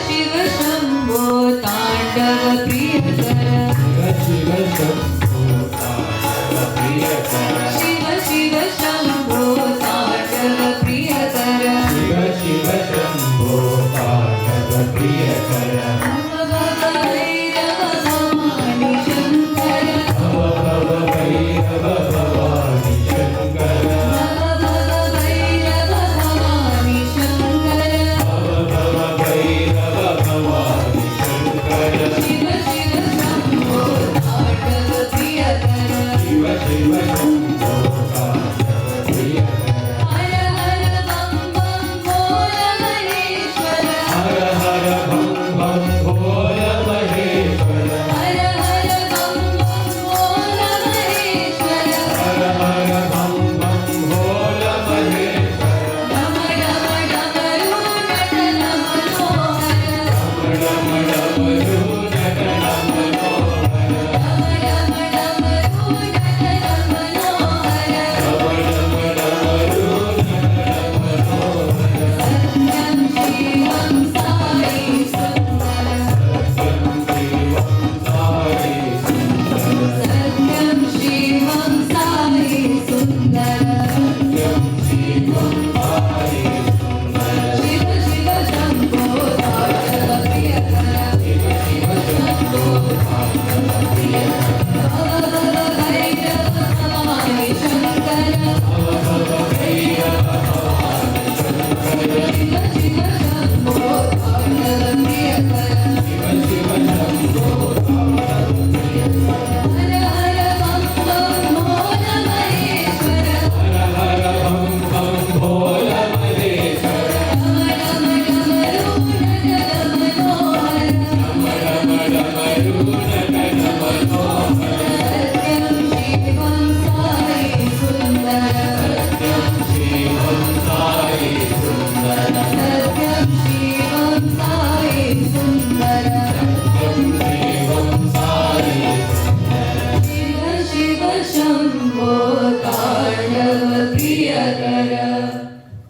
शिव शंभो तांडव प्रियकर शिव शंभो तांडव प्रियकर शिव शिव शंभो तांडव प्रियकर शिव शिव शंभो तांडव प्रियकर भव भैरव भवानी शंकर भव भव भैरव भवानी शंकर भव भैरव भवानी शंकर भव भव भैरव भवानी शंकर शिव शिव शंभो तांडव प्रियकर शिव शिव शंभो तांडव प्रियकर हर हर बम बम भोल महेश्वर हर हर भं भं भोल महेश्वर हर हर बम बम भोल महेश्वर हर हर भं भं भोल महेश्वर डम डम डमरू नटन मनोहर डम डमरू नटन मनोहर डम डम डमरू नटन मनोहर डम डम डमरू नटन मनोहर सत्यं शिवं साई सुंदर सत्यं शिवं साई सुंदर सत्यं शिवं साई सुंदर सत्यं शिवं